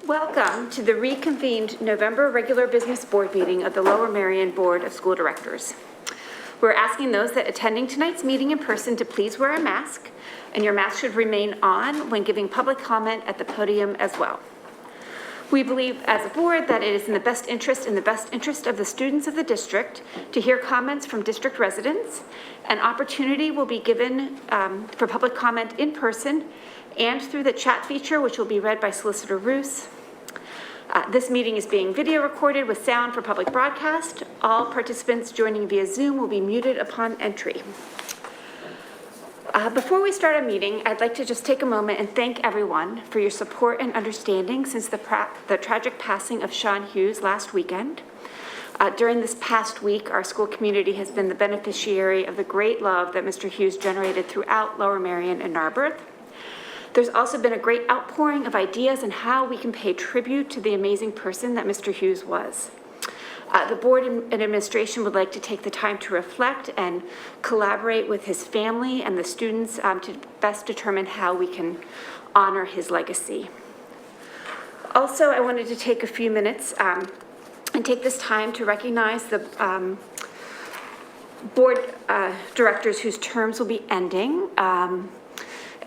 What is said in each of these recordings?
Welcome to the reconvened November regular business board meeting of the Lower Merion Board of School Directors. We're asking those that attending tonight's meeting in person to please wear a mask, and your mask should remain on when giving public comment at the podium as well. We believe as a board that it is in the best interest of the students of the district to hear comments from district residents. An opportunity will be given for public comment in person and through the chat feature, which will be read by Solicitor Roos. This meeting is being video recorded with sound for public broadcast. All participants joining via Zoom will be muted upon entry. Before we start our meeting, I'd like to just take a moment and thank everyone for your support and understanding since the tragic passing of Sean Hughes last weekend. During this past week, our school community has been the beneficiary of the great love that Mr. Hughes generated throughout Lower Merion and Narberth. There's also been a great outpouring of ideas on how we can pay tribute to the amazing person that Mr. Hughes was. The board and administration would like to take the time to reflect and collaborate with his family and the students to best determine how we can honor his legacy. Also, I wanted to take a few minutes and take this time to recognize the board directors whose terms will be ending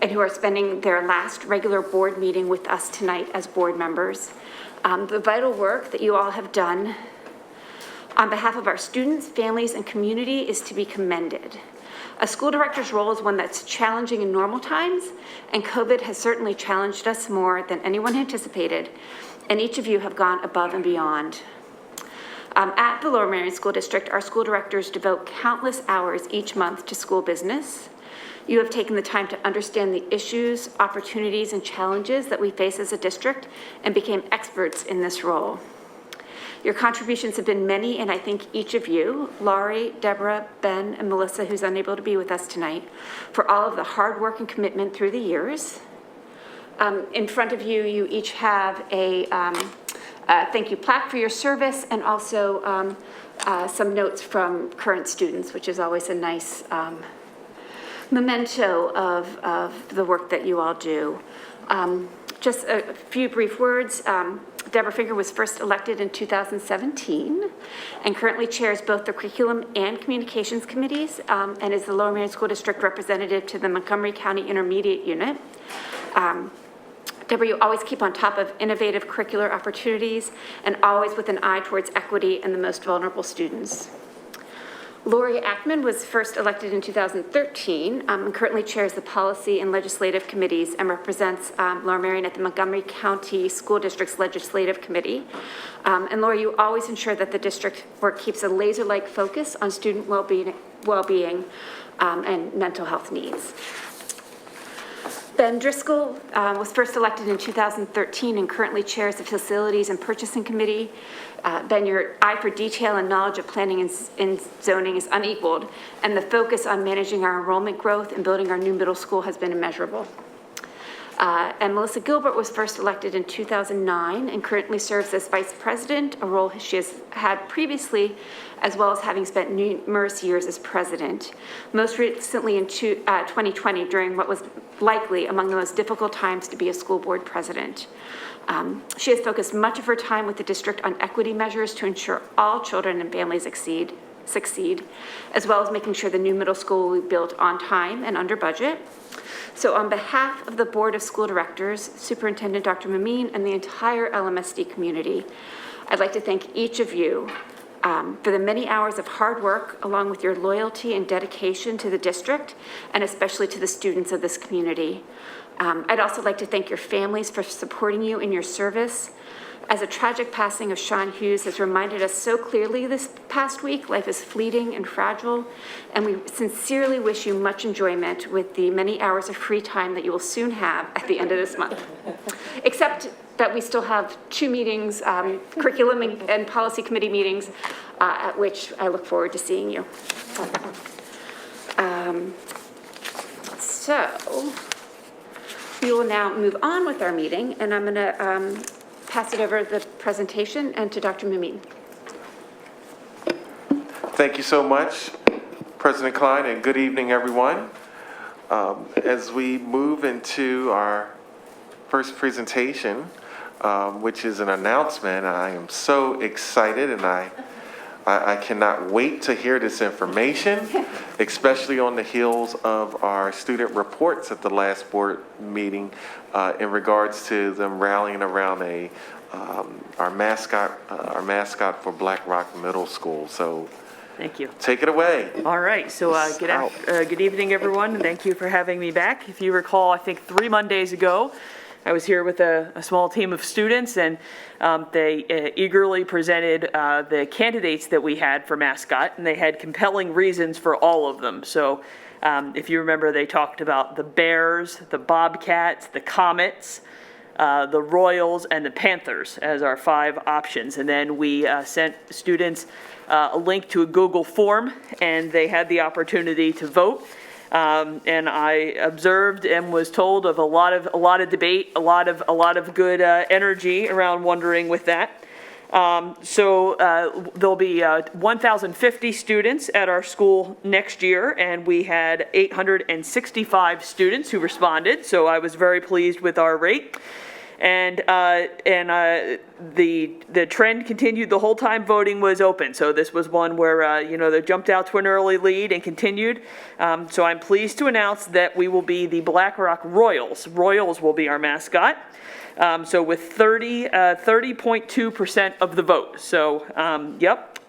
and who are spending their last regular board meeting with us tonight as board members. The vital work that you all have done on behalf of our students, families, and community is to be commended. A school director's role is one that's challenging in normal times, and COVID has certainly challenged us more than anyone anticipated, and each of you have gone above and beyond. At the Lower Merion School District, our school directors devote countless hours each month to school business. You have taken the time to understand the issues, opportunities, and challenges that we face as a district and became experts in this role. Your contributions have been many, and I thank each of you, Laurie, Deborah, Ben, and Melissa, who's unable to be with us tonight, for all of the hard work and commitment through the years. In front of you, you each have a thank you plaque for your service, and also some notes from current students, which is always a nice memento of the work that you all do. Just a few brief words. Deborah Finger was first elected in 2017 and currently chairs both the Curriculum and Communications Committees and is the Lower Merion School District representative to the Montgomery County Intermediate Unit. Deborah, you always keep on top of innovative curricular opportunities and always with an eye towards equity and the most vulnerable students. Lori Ackman was first elected in 2013 and currently chairs the Policy and Legislative Committees and represents Lower Merion at the Montgomery County School District's Legislative Committee. And Lori, you always ensure that the district work keeps a laser-like focus on student well-being and mental health needs. Ben Driscoll was first elected in 2013 and currently chairs the Facilities and Purchasing Committee. Ben, your eye for detail and knowledge of planning and zoning is unequaled, and the focus on managing our enrollment growth and building our new middle school has been immeasurable. And Melissa Gilbert was first elected in 2009 and currently serves as vice president, a role she has had previously, as well as having spent numerous years as president. Most recently in 2020, during what was likely among the most difficult times to be a school board president. She has focused much of her time with the district on equity measures to ensure all children and families succeed, as well as making sure the new middle school will be built on time and under budget. So on behalf of the Board of School Directors, Superintendent Dr. Mameen, and the entire LMSD community, I'd like to thank each of you for the many hours of hard work, along with your loyalty and dedication to the district, and especially to the students of this community. I'd also like to thank your families for supporting you in your service. As a tragic passing of Sean Hughes has reminded us so clearly this past week, life is fleeting and fragile, and we sincerely wish you much enjoyment with the many hours of free time that you will soon have at the end of this month. Except that we still have 2 meetings, curriculum and policy committee meetings, at which I look forward to seeing you. So we will now move on with our meeting, and I'm going to pass it over the presentation and to Dr. Mameen. Thank you so much, President Klein, and good evening, everyone. As we move into our first presentation, which is an announcement. I am so excited, and I cannot wait to hear this information, especially on the heels of our student reports at the last board meeting in regards to them rallying around our mascot for Black Rock Middle School. So Thank you. take it away. All right, so good evening, everyone, and thank you for having me back. If you recall, I think 3 Mondays ago, I was here with a small team of students, and they eagerly presented the candidates that we had for mascot, and they had compelling reasons for all of them. So if you remember, they talked about the Bears, the Bobcats, the Comets, the Royals, and the Panthers as our 5 options. And then we sent students a link to a Google form, and they had the opportunity to vote. And I observed and was told of a lot of debate, a lot of good energy around wondering with that. So there'll be 1,050 students at our school next year, and we had 865 students who responded. So I was very pleased with our rate. And the trend continued the whole time voting was open. So this was one where, they jumped out to an early lead and continued. So I'm pleased to announce that we will be the Black Rock Royals. Royals will be our mascot. So with 30.2% of the vote. So,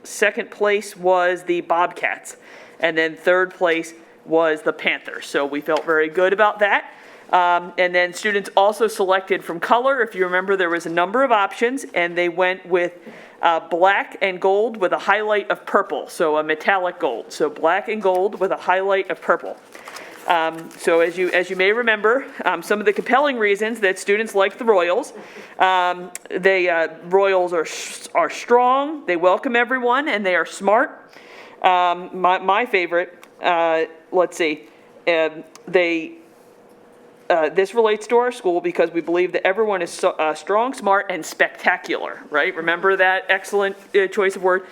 second place was the Bobcats. And then third place was the Panthers. So we felt very good about that. And then students also selected from color. If you remember, there was a number of options, and they went with black and gold with a highlight of purple, so a metallic gold. So black and gold with a highlight of purple. So as you may remember, some of the compelling reasons that students like the Royals, Royals are strong, they welcome everyone, and they are smart. My favorite, this relates to our school because we believe that everyone is strong, smart, and spectacular, right? Remember that excellent choice of word.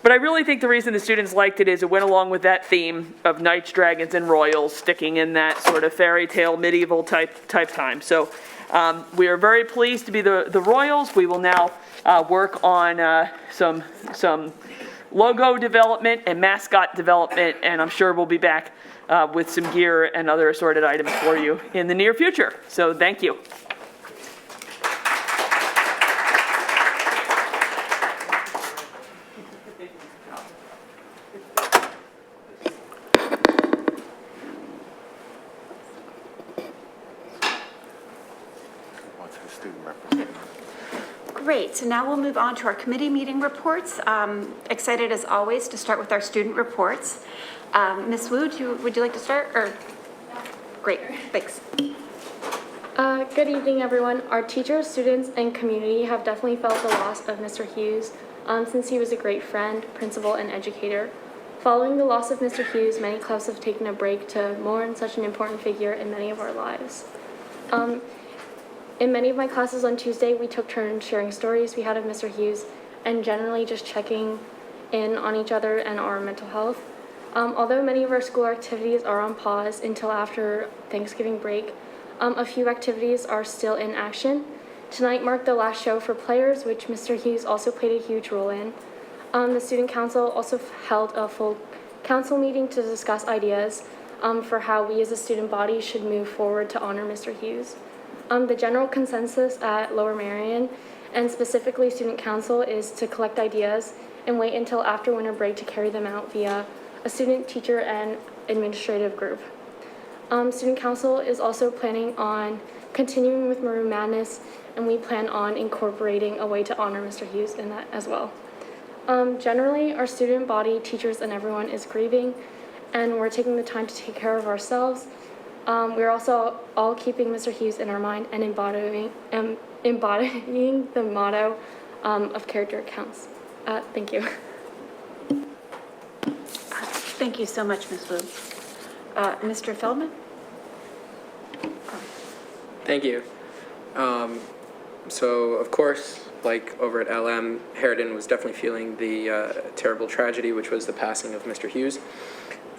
But I really think the reason the students liked it is it went along with that theme of knights, dragons, and royals, sticking in that sort of fairy tale, medieval type time. So we are very pleased to be the Royals. We will now work on some logo development and mascot development, and I'm sure we'll be back with some gear and other assorted items for you in the near future. So thank you. Great, so now we'll move on to our committee meeting reports. Excited as always to start with our student reports. Ms. Wu, would you like to start? Or great, thanks. Good evening, everyone. Our teachers, students, and community have definitely felt the loss of Mr. Hughes since he was a great friend, principal, and educator. Following the loss of Mr. Hughes, many clubs have taken a break to mourn such an important figure in many of our lives. In many of my classes on Tuesday, we took turns sharing stories we had of Mr. Hughes and generally just checking in on each other and our mental health. Although many of our school activities are on pause until after Thanksgiving break, a few activities are still in action. Tonight marked the last show for players, which Mr. Hughes also played a huge role in. The Student Council also held a full council meeting to discuss ideas for how we as a student body should move forward to honor Mr. Hughes. The general consensus at Lower Merion, and specifically Student Council, is to collect ideas and wait until after winter break to carry them out via a student, teacher, and administrative group. Student Council is also planning on continuing with Maroon Madness, and we plan on incorporating a way to honor Mr. Hughes in that as well. Generally, our student body, teachers, and everyone is grieving, and we're taking the time to take care of ourselves. We're also all keeping Mr. Hughes in our mind and embodying the motto of character counts. Thank you. Thank you so much, Ms. Wu. Mr. Feldman? Thank you. So, of course, like over at LM, Harridan was definitely feeling the terrible tragedy, which was the passing of Mr. Hughes.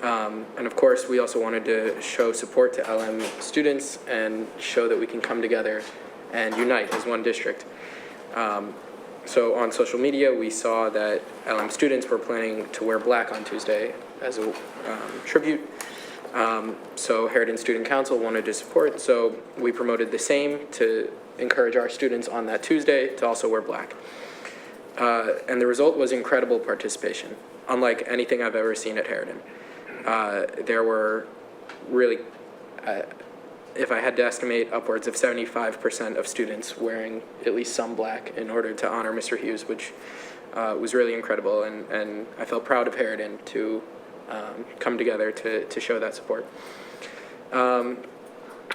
And of course, we also wanted to show support to LM students and show that we can come together and unite as one district. So on social media, we saw that LM students were planning to wear black on Tuesday as a tribute. So Harridan Student Council wanted to support, so we promoted the same to encourage our students on that Tuesday to also wear black. And the result was incredible participation, unlike anything I've ever seen at Harridan. There were really, if I had to estimate, upwards of 75% of students wearing at least some black in order to honor Mr. Hughes, which was really incredible, and I felt proud of Harridan to come together to show that support. An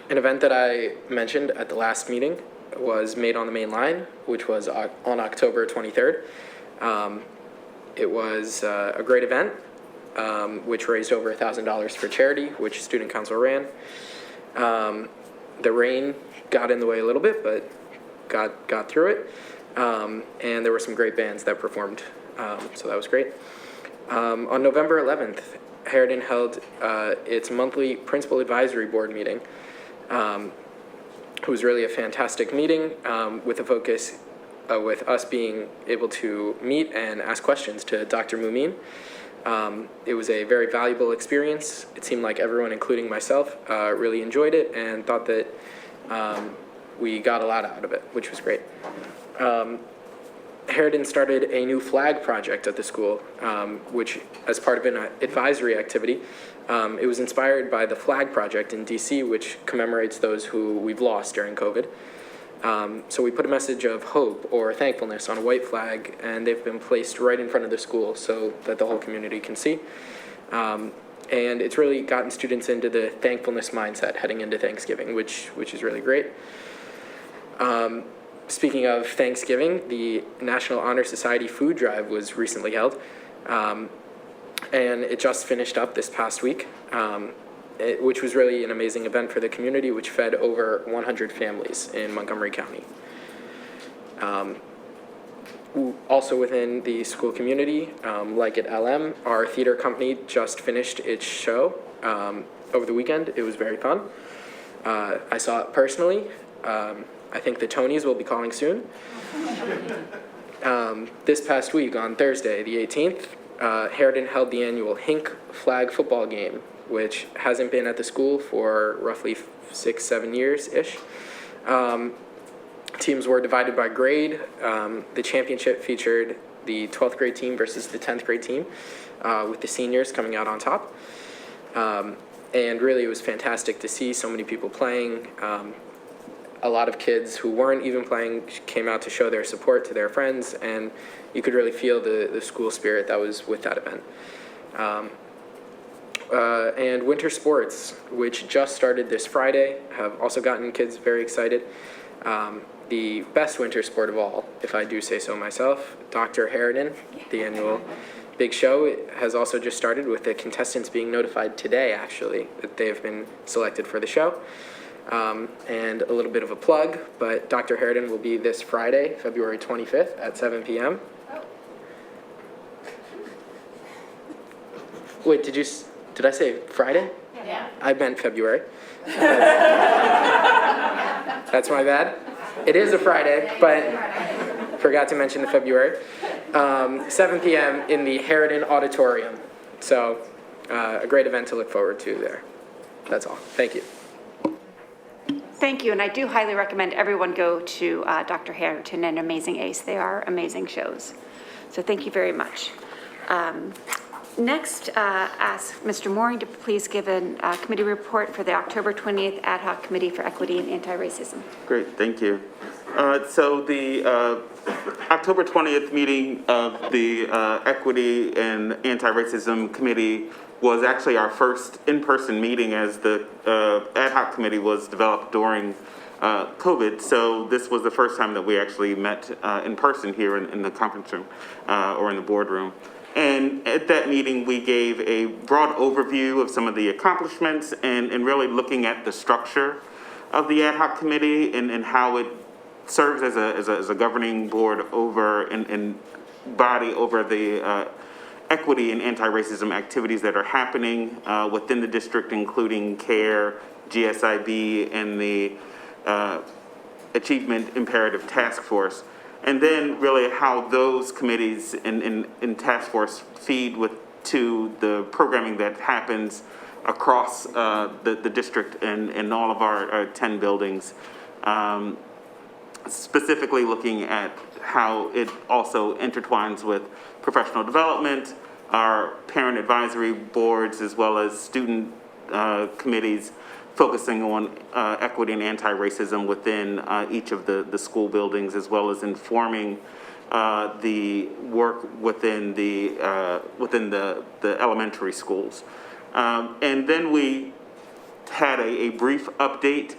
event that I mentioned at the last meeting was Made on the Main Line, which was on October 23rd. It was a great event, which raised over $1,000 for charity, which Student Council ran. The rain got in the way a little bit, but got through it. And there were some great bands that performed, so that was great. On November 11th, Harridan held its monthly Principal Advisory Board meeting. It was really a fantastic meeting with a focus with us being able to meet and ask questions to Dr. Mumin. It was a very valuable experience. It seemed like everyone, including myself, really enjoyed it and thought that we got a lot out of it, which was great. Harridan started a new flag project at the school, which, as part of an advisory activity, it was inspired by the Flag Project in DC, which commemorates those who we've lost during COVID. So we put a message of hope or thankfulness on a white flag, and they've been placed right in front of the school so that the whole community can see. And it's really gotten students into the thankfulness mindset heading into Thanksgiving, which is really great. Speaking of Thanksgiving, the National Honor Society food drive was recently held, and it just finished up this past week, which was really an amazing event for the community, which fed over 100 families in Montgomery County. Also within the school community, like at LM, our theater company just finished its show over the weekend. It was very fun. I saw it personally. I think the Tonys will be calling soon. This past week, on Thursday, the 18th, Harridan held the annual Hink flag football game, which hasn't been at the school for roughly 6-7 years-ish. Teams were divided by grade. The championship featured the 12th grade team versus the 10th grade team, with the seniors coming out on top. And really, it was fantastic to see so many people playing. A lot of kids who weren't even playing came out to show their support to their friends, and you could really feel the school spirit that was with that event. And winter sports, which just started this Friday, have also gotten kids very excited. The best winter sport of all, if I do say so myself, Dr. Harridan, the annual big show, has also just started, with the contestants being notified today, actually, that they have been selected for the show. And a little bit of a plug, but Dr. Harridan will be this Friday, February 25th at 7 p.m. Wait, did I say Friday? Yeah. I meant February. That's my bad. It is a Friday, but forgot to mention the February. 7 p.m. in the Harridan Auditorium. So a great event to look forward to there. That's all. Thank you. Thank you, and I do highly recommend everyone go to Dr. Harridan and Amazing Ace. They are amazing shows. So thank you very much. Next, ask Mr. Mooring to please give a committee report for the October 20th Ad Hoc Committee for Equity and Anti-Racism. Great, thank you. So the October 20th meeting of the Equity and Anti-Racism Committee was actually our first in-person meeting, as the ad hoc committee was developed during COVID. So this was the first time that we actually met in person here in the conference room or in the boardroom. And at that meeting, we gave a broad overview of some of the accomplishments and really looking at the structure of the ad hoc committee and how it serves as a governing board over and body over the equity and anti-racism activities that are happening within the district, including CARE, GSIB, and the Achievement Imperative Task Force. And then really how those committees and task force feed to the programming that happens across the district and all of our 10 buildings. Specifically looking at how it also intertwines with professional development, our parent advisory boards, as well as student committees focusing on equity and anti-racism within each of the school buildings, as well as informing the work within the elementary schools. And then we had a brief update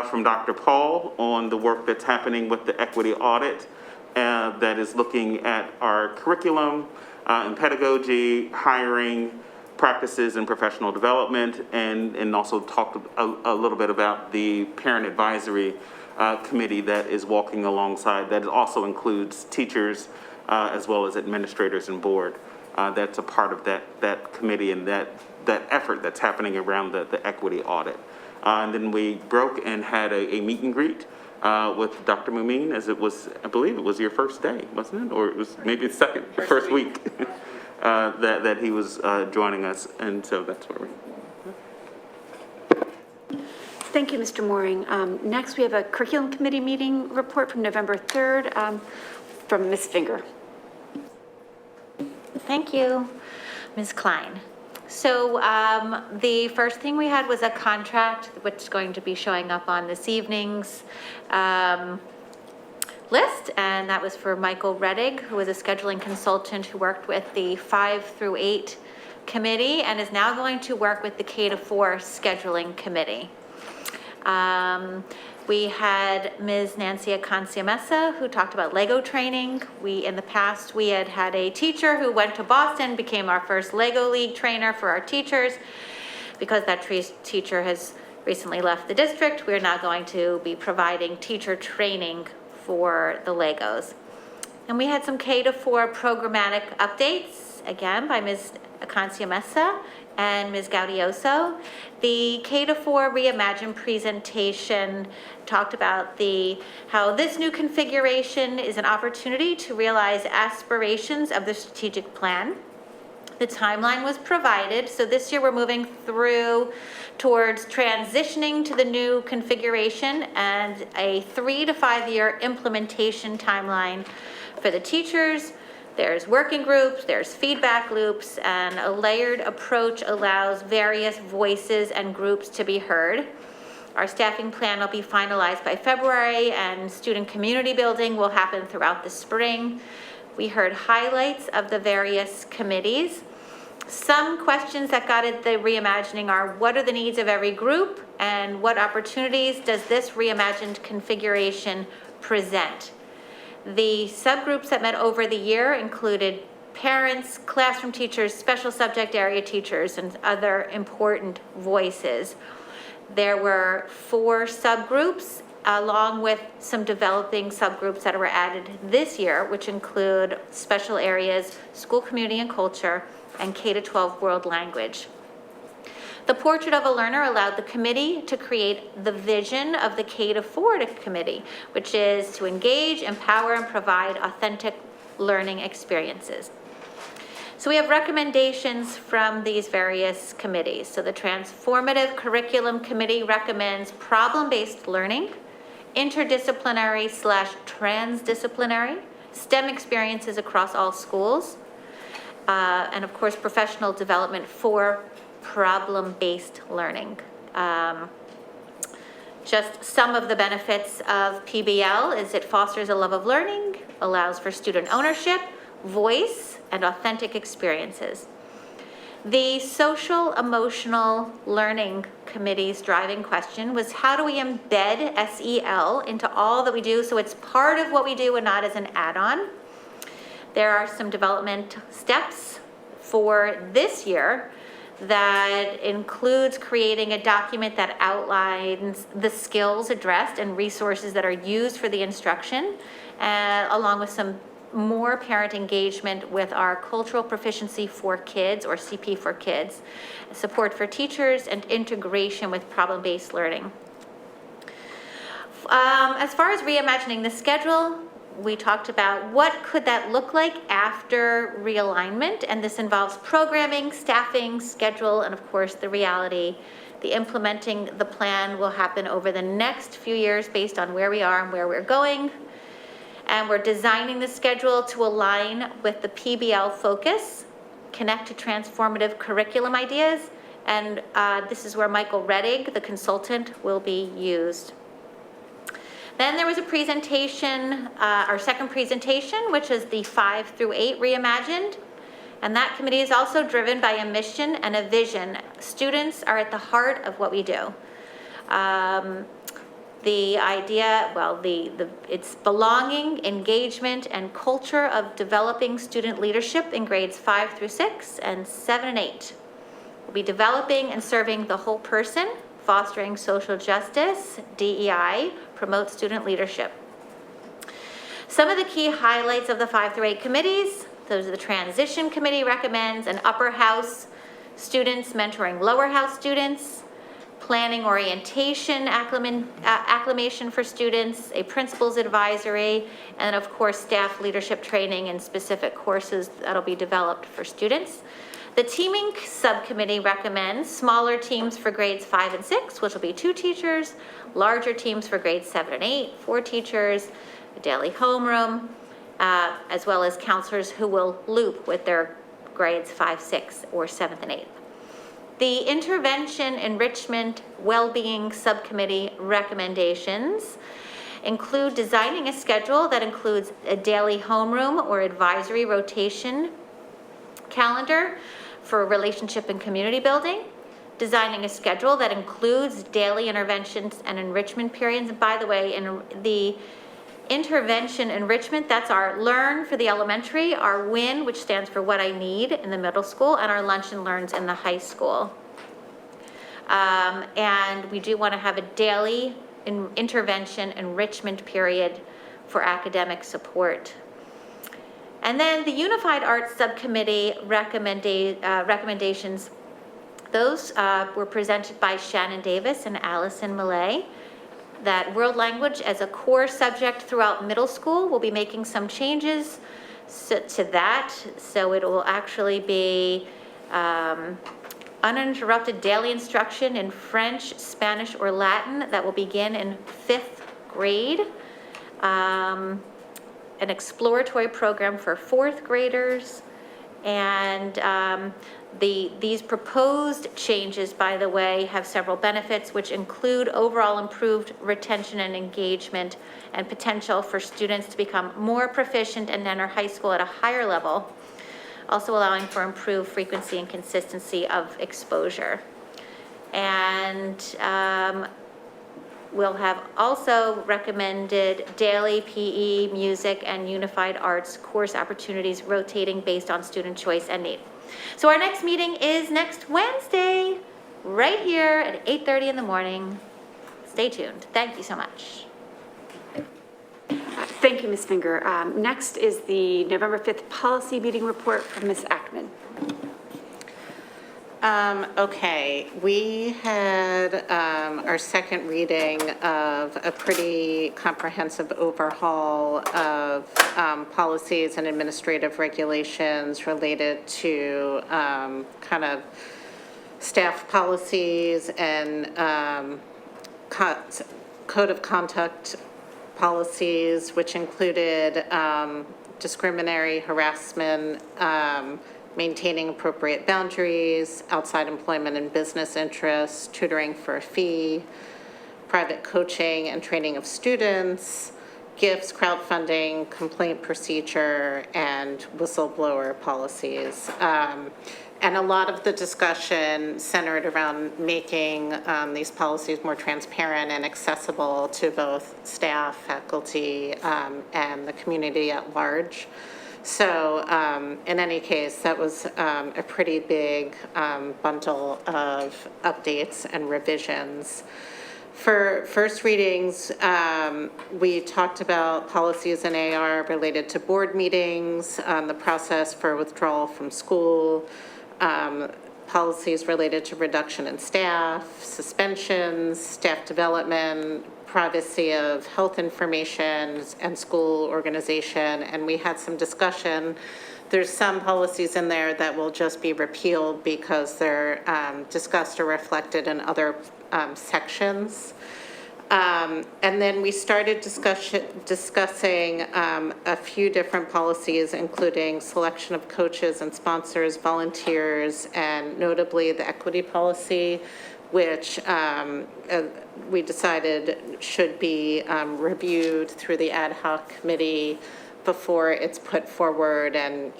from Dr. Paul on the work that's happening with the equity audit that is looking at our curriculum and pedagogy, hiring, practices and professional development, and also talked a little bit about the parent advisory committee that is walking alongside, that also includes teachers as well as administrators and board. That's a part of that committee and that effort that's happening around the equity audit. And then we broke and had a meet and greet with Dr. Mumeen, as it was, I believe it was your first day, wasn't it? Or it was maybe first week that he was joining us. And so that's where we. Thank you, Mr. Mooring. Next, we have a curriculum committee meeting report from November 3rd from Ms. Finger. Thank you, Ms. Klein. So the first thing we had was a contract, which is going to be showing up on this evening's list, and that was for Michael Reddig, who was a scheduling consultant who worked with the 5 through 8 committee and is now going to work with the K-4 scheduling committee. We had Ms. Nancy Acancia-Mesa, who talked about Lego training. In the past, we had a teacher who went to Boston, became our first Lego League trainer for our teachers. Because that teacher has recently left the district, we're now going to be providing teacher training for the Legos. And we had some K-4 programmatic updates, again, by Ms. Acancia-Mesa and Ms. Gaudioso. The K-4 Reimagine presentation talked about how this new configuration is an opportunity to realize aspirations of the strategic plan. The timeline was provided, so this year we're moving towards transitioning to the new configuration and a 3 to 5 year implementation timeline for the teachers. There's working groups, there's feedback loops, and a layered approach allows various voices and groups to be heard. Our staffing plan will be finalized by February, and student community building will happen throughout the spring. We heard highlights of the various committees. Some questions that got at the reimagining are, what are the needs of every group, and what opportunities does this reimagined configuration present? The subgroups that met over the year included parents, classroom teachers, special subject area teachers, and other important voices. There were 4 subgroups, along with some developing subgroups that were added this year, which include special areas, school, community, and culture, and K-12 world language. The Portrait of a Learner allowed the committee to create the vision of the K-4 committee, which is to engage, empower, and provide authentic learning experiences. So we have recommendations from these various committees. So the Transformative Curriculum Committee recommends problem-based learning, interdisciplinary/transdisciplinary, STEM experiences across all schools, and of course, professional development for problem-based learning. Just some of the benefits of PBL is it fosters a love of learning, allows for student ownership, voice, and authentic experiences. The Social Emotional Learning Committee's driving question was, how do we embed SEL into all that we do so it's part of what we do and not as an add-on? There are some development steps for this year that includes creating a document that outlines the skills addressed and resources that are used for the instruction, along with some more parent engagement with our Cultural Proficiency for Kids, or CP for Kids, support for teachers, and integration with problem-based learning. As far as reimagining the schedule, we talked about what could that look like after realignment, and this involves programming, staffing, schedule, and of course the reality. The implementing the plan will happen over the next few years based on where we are and where we're going. And we're designing the schedule to align with the PBL focus, connect to transformative curriculum ideas, and this is where Michael Reddig, the consultant, will be used. Then there was a presentation, our second presentation, which is the 5 through 8 reimagined. And that committee is also driven by a mission and a vision. Students are at the heart of what we do. The idea, well, it's belonging, engagement, and culture of developing student leadership in grades 5 through 6 and 7 and 8. We'll be developing and serving the whole person, fostering social justice, DEI, promote student leadership. Some of the key highlights of the 5 through 8 committees, those are the transition committee recommends an upper house students mentoring lower house students, planning orientation acclimation for students, a principal's advisory, and of course staff leadership training and specific courses that'll be developed for students. The teaming subcommittee recommends smaller teams for grades 5 and 6, which will be 2 teachers, larger teams for grades 7 and 8, 4 teachers, a daily homeroom, as well as counselors who will loop with their grades 5, 6, or 7th and 8th. The intervention, enrichment, well-being subcommittee recommendations include designing a schedule that includes a daily homeroom or advisory rotation calendar for relationship and community building, designing a schedule that includes daily interventions and enrichment periods. And by the way, in the intervention enrichment, that's our learn for the elementary, our win, which stands for what I need in the middle school, and our lunch and learns in the high school. And we do want to have a daily intervention enrichment period for academic support. And then the Unified Arts Subcommittee recommendations, those were presented by Shannon Davis and Allison Millay. That world language as a core subject throughout middle school. We'll be making some changes to that. So it will actually be uninterrupted daily instruction in French, Spanish, or Latin that will begin in 5th grade. An exploratory program for 4th graders. And these proposed changes, by the way, have several benefits, which include overall improved retention and engagement and potential for students to become more proficient and enter high school at a higher level, also allowing for improved frequency and consistency of exposure. And we'll have also recommended daily PE, music, and unified arts course opportunities rotating based on student choice and need. So our next meeting is next Wednesday, right here at 8:30 in the morning. Stay tuned. Thank you so much. Thank you, Ms. Finger. Next is the November 5th policy meeting report from Ms. Ackman. Okay, we had our second reading of a pretty comprehensive overhaul of policies and administrative regulations related to kind of staff policies and code of conduct policies, which included discriminatory harassment, maintaining appropriate boundaries, outside employment and business interests, tutoring for a fee, private coaching and training of students, gifts, crowdfunding, complaint procedure, and whistleblower policies. And a lot of the discussion centered around making these policies more transparent and accessible to both staff, faculty, and the community at large. So in any case, that was a pretty big bundle of updates and revisions. For first readings, we talked about policies in AR related to board meetings, the process for withdrawal from school, policies related to reduction in staff, suspensions, staff development, privacy of health information and school organization, and we had some discussion. There's some policies in there that will just be repealed because they're discussed or reflected in other sections. And then we started discussing a few different policies, including selection of coaches and sponsors, volunteers, and notably the equity policy, which we decided should be reviewed through the ad hoc committee before it's put forward and,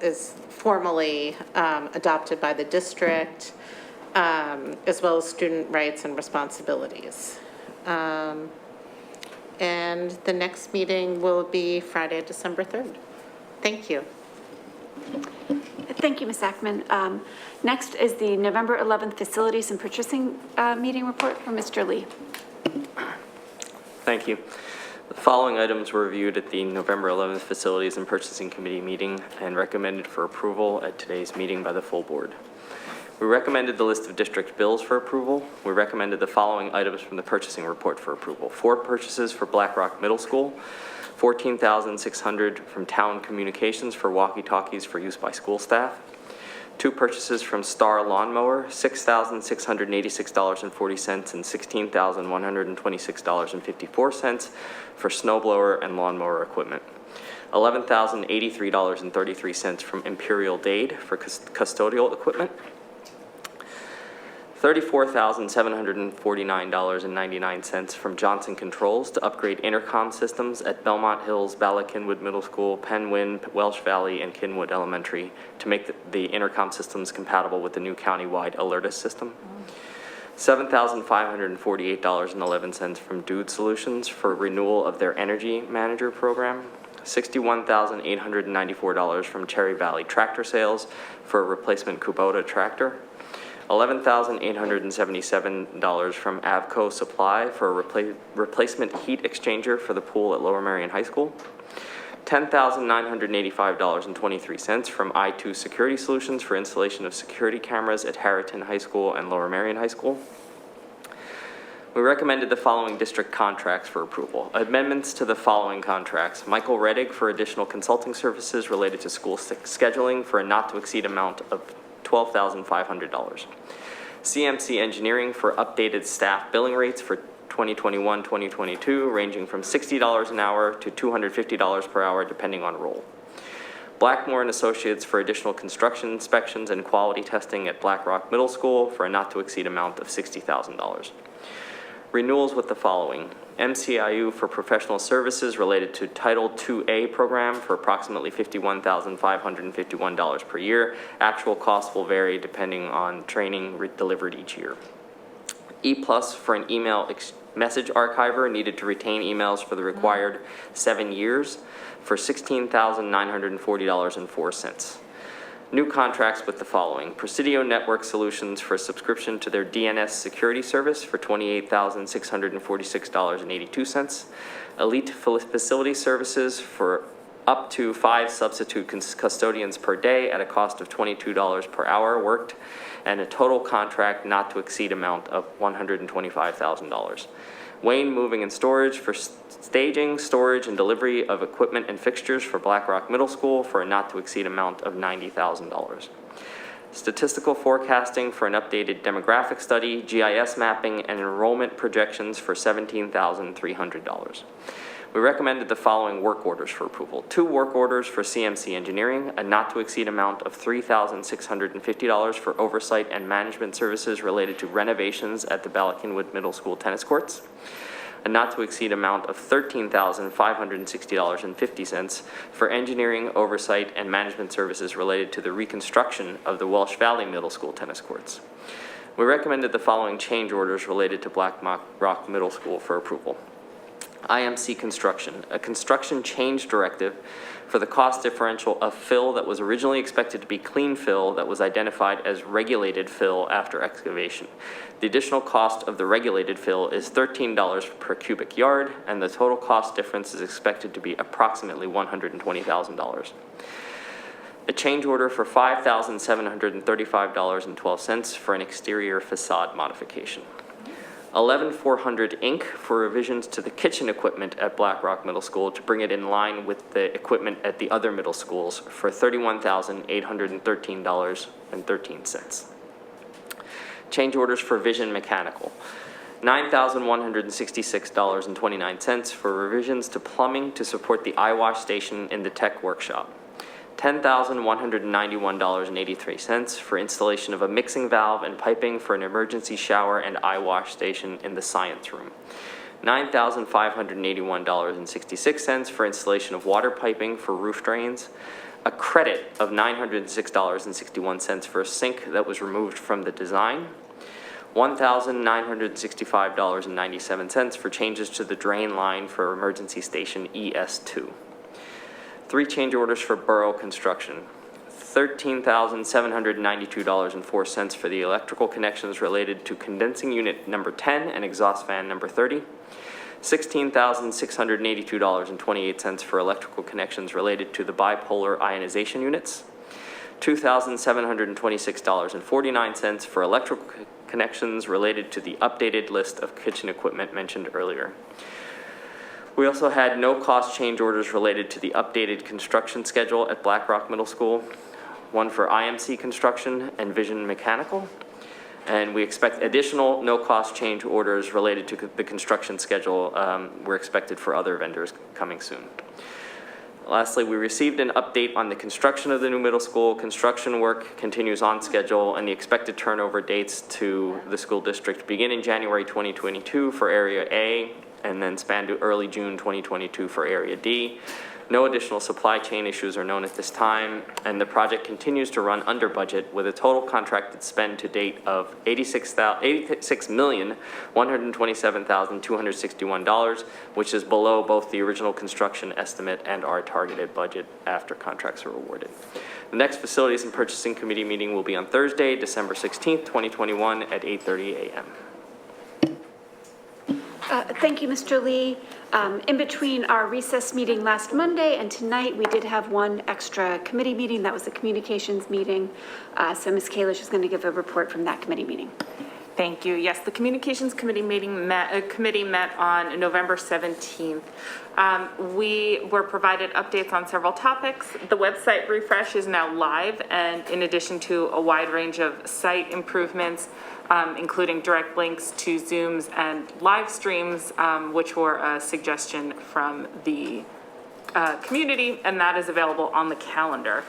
is formally adopted by the district. As well as student rights and responsibilities. And the next meeting will be Friday, December 3rd. Thank you. Thank you, Ms. Ackman. Next is the November 11th Facilities and Purchasing Meeting Report from Mr. Lee. Thank you. The following items were reviewed at the November 11th Facilities and Purchasing Committee meeting and recommended for approval at today's meeting by the full board. We recommended the list of district bills for approval. We recommended the following items from the purchasing report for approval. 4 purchases for Black Rock Middle School, $14,600 from Town Communications for walkie-talkies for use by school staff, 2 purchases from Star Lawnmower, $6,686.40 and $16,126.54 for snowblower and lawnmower equipment. $11,083.33 from Imperial Dade for custodial equipment. $34,749.99 from Johnson Controls to upgrade intercom systems at Belmont Hills, Bala Kinwood Middle School, Penn Welsh Valley, and Kinwood Elementary to make the intercom systems compatible with the new countywide Alertus system. $7,548.11 from Dude Solutions for renewal of their Energy Manager program. $61,894 from Cherry Valley Tractor Sales for a replacement Kubota tractor. $11,877 from Avco Supply for a replacement heat exchanger for the pool at Lower Merion High School. $10,985.23 from I2 Security Solutions for installation of security cameras at Harriton High School and Lower Merion High School. We recommended the following district contracts for approval. Amendments to the following contracts. Michael Reddick for additional consulting services related to school scheduling for a not-to-exceed amount of $12,500. CMC Engineering for updated staff billing rates for 2021-2022, ranging from $60 an hour to $250 per hour, depending on role. Blackmore and Associates for additional construction inspections and quality testing at Black Rock Middle School for a not-to-exceed amount of $60,000. Renewals with the following. MCIU for professional services related to Title IIA program for approximately $51,551 per year. Actual costs will vary depending on training delivered each year. E+ for an email message archiver needed to retain emails for the required 7 years for $16,940.04. New contracts with the following. Presidio Network Solutions for subscription to their DNS security service for $28,646.82. Elite Facility Services for up to 5 substitute custodians per day at a cost of $22 per hour worked, and a total contract not to exceed amount of $125,000. Wayne Moving and Storage for staging, storage, and delivery of equipment and fixtures for Black Rock Middle School for a not-to-exceed amount of $90,000. Statistical forecasting for an updated demographic study, GIS mapping, and enrollment projections for $17,300. We recommended the following work orders for approval. 2 work orders for CMC Engineering, a not-to-exceed amount of $3,650 for oversight and management services related to renovations at the Bala Kinwood Middle School tennis courts. A not-to-exceed amount of $13,560.50 for engineering, oversight, and management services related to the reconstruction of the Welsh Valley Middle School tennis courts. We recommended the following change orders related to Black Rock Middle School for approval. IMC Construction, a construction change directive for the cost differential of fill that was originally expected to be clean fill that was identified as regulated fill after excavation. The additional cost of the regulated fill is $13 per cubic yard, and the total cost difference is expected to be approximately $120,000. A change order for $5,735.12 for an exterior facade modification. 11400 Inc. for revisions to the kitchen equipment at Black Rock Middle School to bring it in line with the equipment at the other middle schools for $31,813.13. Change orders for Vision Mechanical. $9,166.29 for revisions to plumbing to support the eye wash station in the tech workshop. $10,191.83 for installation of a mixing valve and piping for an emergency shower and eye wash station in the science room. $9,581.66 for installation of water piping for roof drains. A credit of $906.61 for a sink that was removed from the design. $1,965.97 for changes to the drain line for emergency station ES2. 3 change orders for borough construction. $13,792.04 for the electrical connections related to condensing unit number 10 and exhaust fan number 30. $16,682.28 for electrical connections related to the bipolar ionization units. $2,726.49 for electrical connections related to the updated list of kitchen equipment mentioned earlier. We also had no cost change orders related to the updated construction schedule at Black Rock Middle School, one for IMC Construction and Vision Mechanical, and we expect additional no cost change orders related to the construction schedule were expected for other vendors coming soon. Lastly, we received an update on the construction of the new middle school. Construction work continues on schedule, and the expected turnover dates to the school district begin in January 2022 for Area A, and then span to early June 2022 for Area D. No additional supply chain issues are known at this time, and the project continues to run under budget with a total contracted spend to date of $86,127,261, which is below both the original construction estimate and our targeted budget after contracts are awarded. The next Facilities and Purchasing Committee meeting will be on Thursday, December 16th, 2021 at 8:30 a.m. Thank you, Mr. Lee. In between our recess meeting last Monday and tonight, we did have one extra committee meeting. That was the communications meeting. So Ms. Kalish is going to give a report from that committee meeting. Thank you. Yes, the Communications Committee committee met on November 17th. We were provided updates on several topics. The website refresh is now live, and in addition to a wide range of site improvements, including direct links to Zooms and live streams, which were a suggestion from the community, and that is available on the calendar.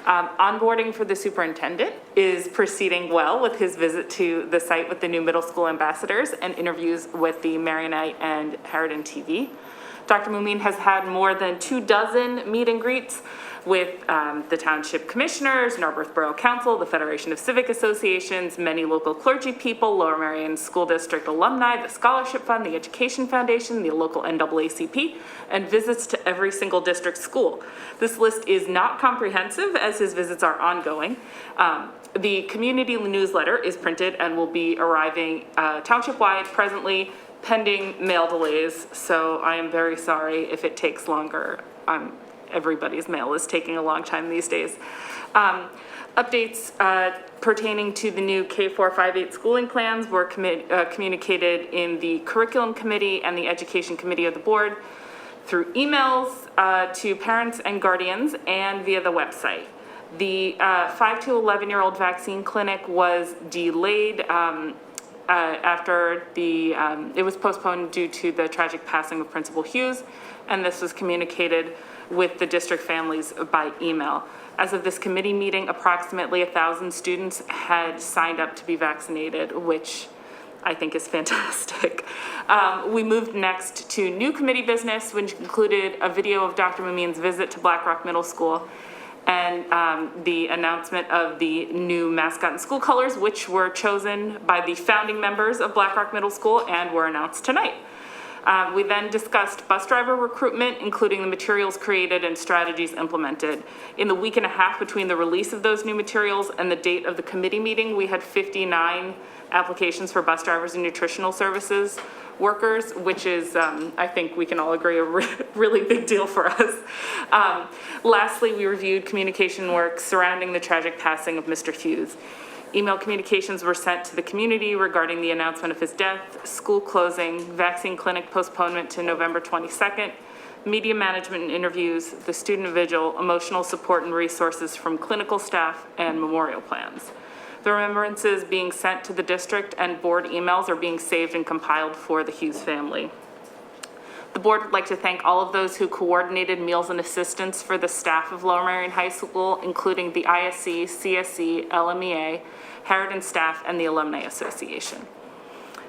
Onboarding for the superintendent is proceeding well with his visit to the site with the new middle school ambassadors and interviews with the Marionite and Harridan TV. Dr. Mumin has had more than 24 meet and greets with the township commissioners, Narberth Borough Council, the Federation of Civic Associations, many local clergy people, Lower Merion School District alumni, the Scholarship Fund, the Education Foundation, the local NAACP, and visits to every single district school. This list is not comprehensive as his visits are ongoing. The community newsletter is printed and will be arriving township-wide presently, pending mail delays, so I am very sorry if it takes longer. Everybody's mail is taking a long time these days. Updates pertaining to the new K458 schooling plans were communicated in the Curriculum Committee and the Education Committee of the Board through emails to parents and guardians and via the website. The 5 to 11-year-old vaccine clinic was delayed after it was postponed due to the tragic passing of Principal Hughes, and this was communicated with the district families by email. As of this committee meeting, approximately 1,000 students had signed up to be vaccinated, which I think is fantastic. We moved next to new committee business, which included a video of Dr. Mumin's visit to Black Rock Middle School and the announcement of the new mascot and school colors, which were chosen by the founding members of Black Rock Middle School and were announced tonight. We then discussed bus driver recruitment, including the materials created and strategies implemented. In the week and a half between the release of those new materials and the date of the committee meeting, we had 59 applications for bus drivers and nutritional services workers, which is, I think we can all agree, a really big deal for us. Lastly, we reviewed communication work surrounding the tragic passing of Mr. Hughes. Email communications were sent to the community regarding the announcement of his death, school closing, vaccine clinic postponement to November 22nd, media management and interviews, the student vigil, emotional support and resources from clinical staff, and memorial plans. The remembrances being sent to the district and board emails are being saved and compiled for the Hughes family. The board would like to thank all of those who coordinated meals and assistance for the staff of Lower Merion High School, including the ISC, CSC, LMEA, Harridan staff, and the Alumni Association.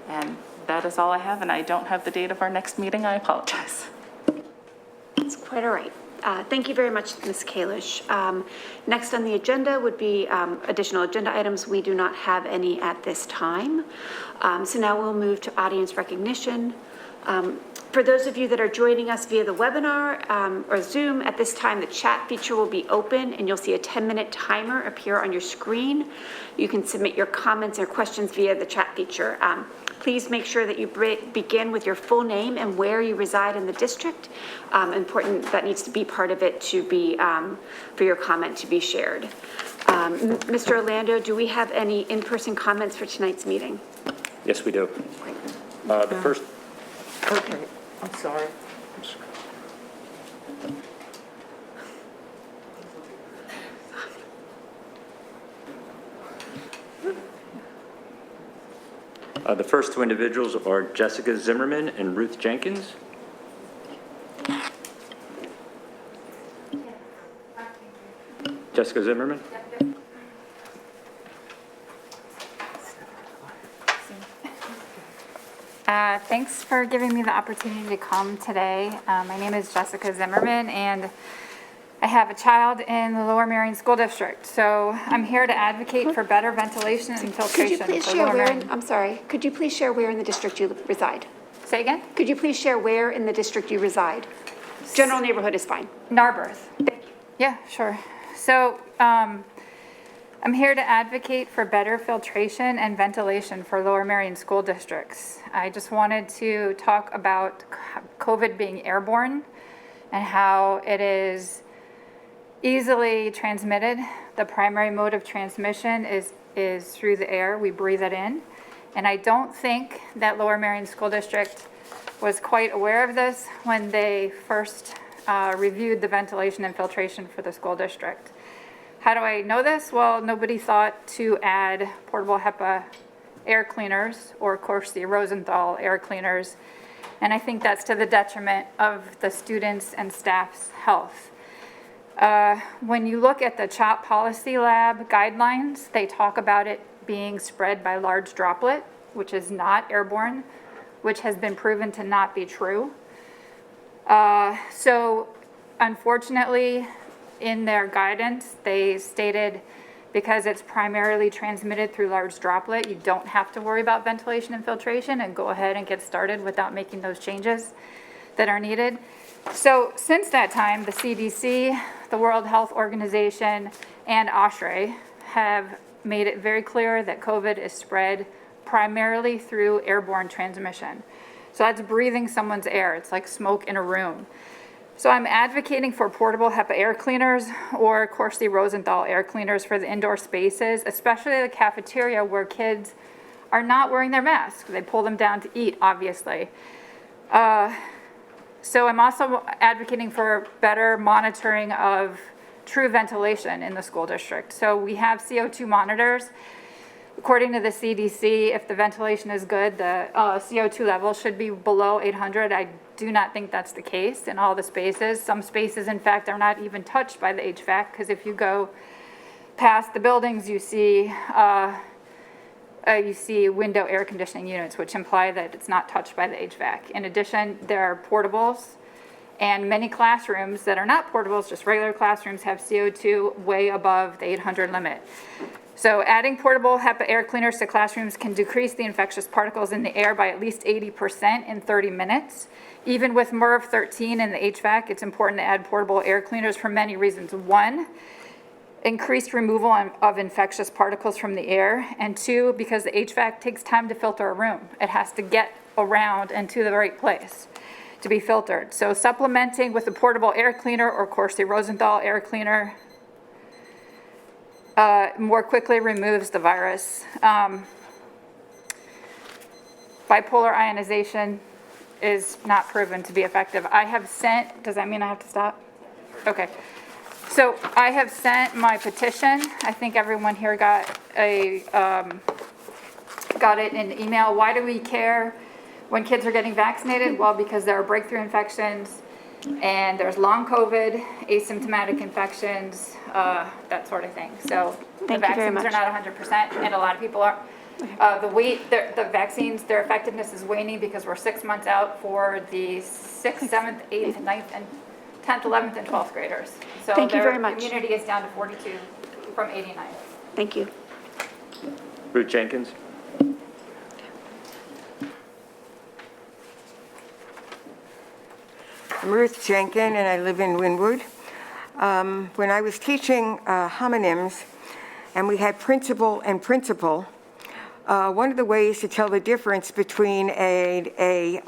And that is all I have, and I don't have the date of our next meeting. I apologize. It's quite all right. Thank you very much, Ms. Kalish. Next on the agenda would be additional agenda items. We do not have any at this time. So now we'll move to audience recognition. For those of you that are joining us via the webinar or Zoom, at this time the chat feature will be open and you'll see a 10-minute timer appear on your screen. You can submit your comments or questions via the chat feature. Please make sure that you begin with your full name and where you reside in the district. Important, that needs to be part of it to be, for your comment to be shared. Mr. Orlando, do we have any in-person comments for tonight's meeting? Yes, we do. The first. Okay, I'm sorry. The first two individuals are Jessica Zimmerman and Ruth Jenkins. Jessica Zimmerman. Thanks for giving me the opportunity to come today. My name is Jessica Zimmerman, and I have a child in the Lower Merion School District. So I'm here to advocate for better ventilation and Could filtration. you please for share Lower where, Merion. I'm sorry, could you please share where in the district you reside? Say again? Could you please share where in the district you reside? General neighborhood is fine. Narberth. Yeah, sure. So I'm here to advocate for better filtration and ventilation for Lower Merion school districts. I just wanted to talk about COVID being airborne and how it is easily transmitted. The primary mode of transmission is through the air. We breathe it in. And I don't think that Lower Merion School District was quite aware of this when they first reviewed the ventilation and filtration for the school district. How do I know this? Well, nobody thought to add portable HEPA air cleaners or Corsi Rosenthal air cleaners. And I think that's to the detriment of the students' and staff's health. When you look at the CHOP Policy Lab guidelines, they talk about it being spread by large droplet, which is not airborne, which has been proven to not be true. So unfortunately, in their guidance, they stated because it's primarily transmitted through large droplet, you don't have to worry about ventilation and filtration and go ahead and get started without making those changes that are needed. So since that time, the CDC, the World Health Organization, and OSHRA have made it very clear that COVID is spread primarily through airborne transmission. So that's breathing someone's air. It's like smoke in a room. So I'm advocating for portable HEPA air cleaners or Corsi Rosenthal air cleaners for the indoor spaces, especially the cafeteria where kids are not wearing their masks. They pull them down to eat, obviously. So I'm also advocating for better monitoring of true ventilation in the school district. So we have CO2 monitors. According to the CDC, if the ventilation is good, the CO2 level should be below 800. I do not think that's the case in all the spaces. Some spaces, in fact, are not even touched by the HVAC, because if you go past the buildings, you see window air conditioning units, which imply that it's not touched by the HVAC. In addition, there are portables, and many classrooms that are not portables, just regular classrooms, have CO2 way above the 800 limit. So adding portable HEPA air cleaners to classrooms can decrease the infectious particles in the air by at least 80% in 30 minutes. Even with MERV 13 in the HVAC, it's important to add portable air cleaners for many reasons. One, increased removal of infectious particles from the air, and two, because the HVAC takes time to filter a room. It has to get around and to the right place to be filtered. So supplementing with a portable air cleaner or Corsi Rosenthal air cleaner more quickly removes the virus. Bipolar ionization is not proven to be effective. I have sent, does that mean I have to stop? Okay. So I have sent my petition. I think everyone here got it in email. Why do we care when kids are getting vaccinated? Well, because there are breakthrough infections and there's long COVID, asymptomatic infections, that sort of thing. So the Thank you very vaccines are not 100% and a lot of people are. The vaccines, their effectiveness is waning because we're 6 months out for the 6th, 7th, 8th, 9th, and 10th, 11th, and 12th graders. So Thank you very much. their immunity is down to 42 from 89. Thank you. Ruth Jenkins. I'm Ruth Jenkins, and I live in Wynwood. When I was teaching homonyms, and we had principal and principal, one of the ways to tell the difference between a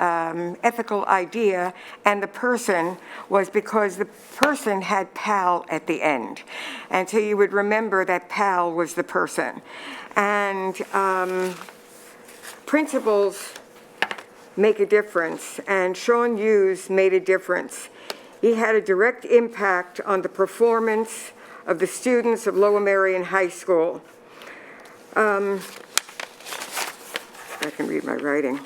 ethical idea and the person was because the person had pal at the end. And so you would remember that pal was the person. And principals make a difference, and Sean Hughes made a difference. He had a direct impact on the performance of the students of Lower Merion High School. I can read my writing.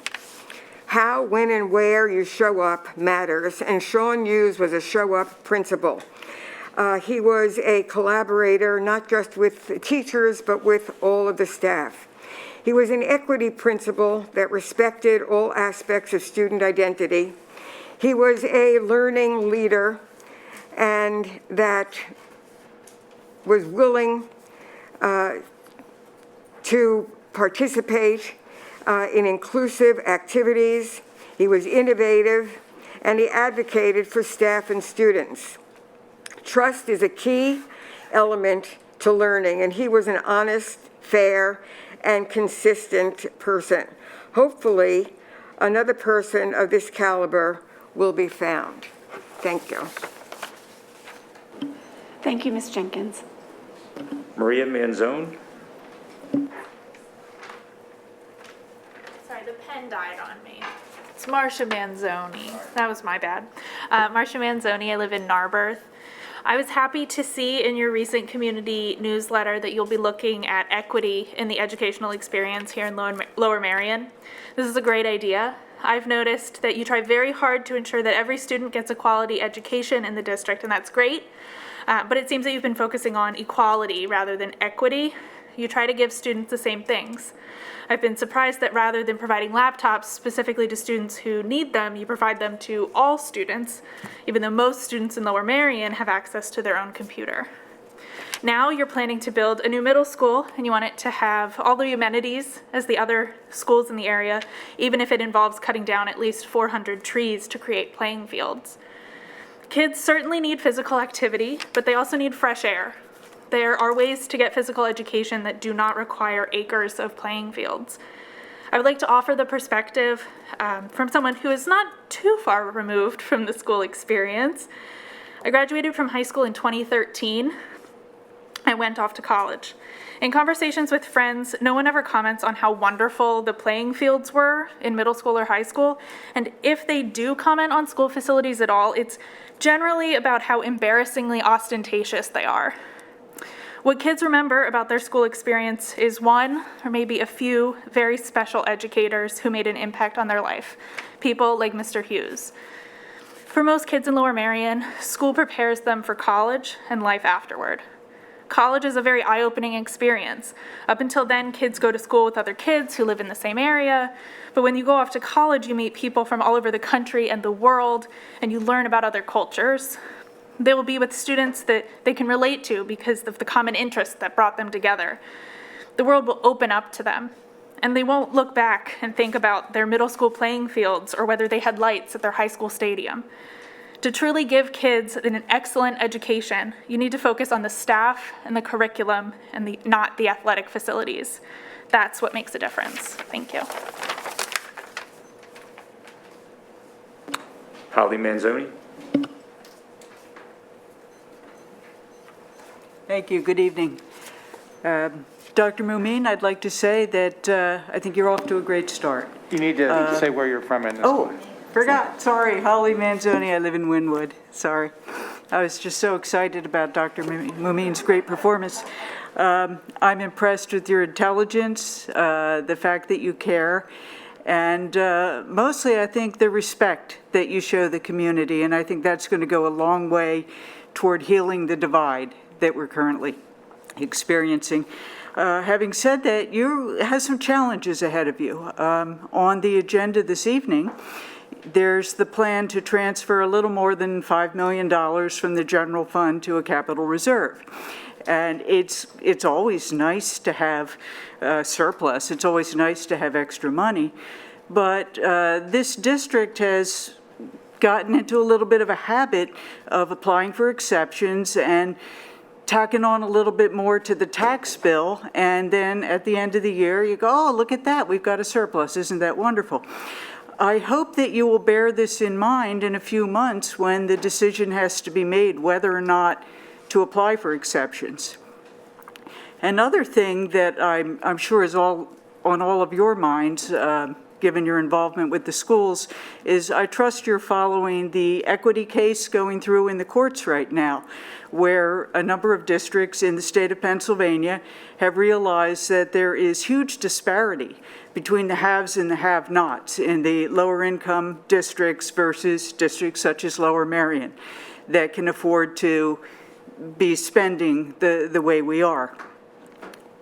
How, when, and where you show up matters, and Sean Hughes was a show-up principal. He was a collaborator, not just with the teachers, but with all of the staff. He was an equity principal that respected all aspects of student identity. He was a learning leader and that was willing to participate in inclusive activities. He was innovative, and he advocated for staff and students. Trust is a key element to learning, and he was an honest, fair, and consistent person. Hopefully, another person of this caliber will be found. Thank you. Thank you, Ms. Jenkins. Maria Manzone. Sorry, the pen died on me. It's Marcia Manzoni. That was my bad. Marcia Manzoni, I live in Narberth. I was happy to see in your recent community newsletter that you'll be looking at equity in the educational experience here in Lower Merion. This is a great idea. I've noticed that you try very hard to ensure that every student gets a quality education in the district, and that's great. But it seems that you've been focusing on equality rather than equity. You try to give students the same things. I've been surprised that rather than providing laptops specifically to students who need them, you provide them to all students, even though most students in Lower Merion have access to their own computer. Now you're planning to build a new middle school, and you want it to have all the amenities as the other schools in the area, even if it involves cutting down at least 400 trees to create playing fields. Kids certainly need physical activity, but they also need fresh air. There are ways to get physical education that do not require acres of playing fields. I would like to offer the perspective from someone who is not too far removed from the school experience. I graduated from high school in 2013. I went off to college. In conversations with friends, no one ever comments on how wonderful the playing fields were in middle school or high school. And if they do comment on school facilities at all, it's generally about how embarrassingly ostentatious they are. What kids remember about their school experience is one, or maybe a few, very special educators who made an impact on their life, people like Mr. Hughes. For most kids in Lower Merion, school prepares them for college and life afterward. College is a very eye-opening experience. Up until then, kids go to school with other kids who live in the same area, but when you go off to college, you meet people from all over the country and the world, and you learn about other cultures. They will be with students that they can relate to because of the common interests that brought them together. The world will open up to them, and they won't look back and think about their middle school playing fields or whether they had lights at their high school stadium. To truly give kids an excellent education, you need to focus on the staff and the curriculum and not the athletic facilities. That's what makes a difference. Thank you. Holly Manzoni. Thank you. Good evening. Dr. Mumin, I'd like to say that I think you're off to a great start. You need to say where you're from in the Oh, school. forgot, sorry, Holly Manzoni, I live in Wynwood, sorry. I was just so excited about Dr. Mumin's great performance. I'm impressed with your intelligence, the fact that you care, and mostly I think the respect that you show the community, and I think that's going to go a long way toward healing the divide that we're currently experiencing. Having said that, you have some challenges ahead of you. On the agenda this evening, there's the plan to transfer a little more than $5 million from the general fund to a capital reserve. And it's always nice to have surplus. It's always nice to have extra money. But this district has gotten into a little bit of a habit of applying for exceptions and tacking on a little bit more to the tax bill, and then at the end of the year, you go, oh, look at that, we've got a surplus, isn't that wonderful? I hope that you will bear this in mind in a few months when the decision has to be made whether or not to apply for exceptions. Another thing that I'm sure is on all of your minds, given your involvement with the schools, is I trust you're following the equity case going through in the courts right now, where a number of districts in the state of Pennsylvania have realized that there is huge disparity between the haves and the have-nots in the lower income districts versus districts such as Lower Merion that can afford to be spending the way we are.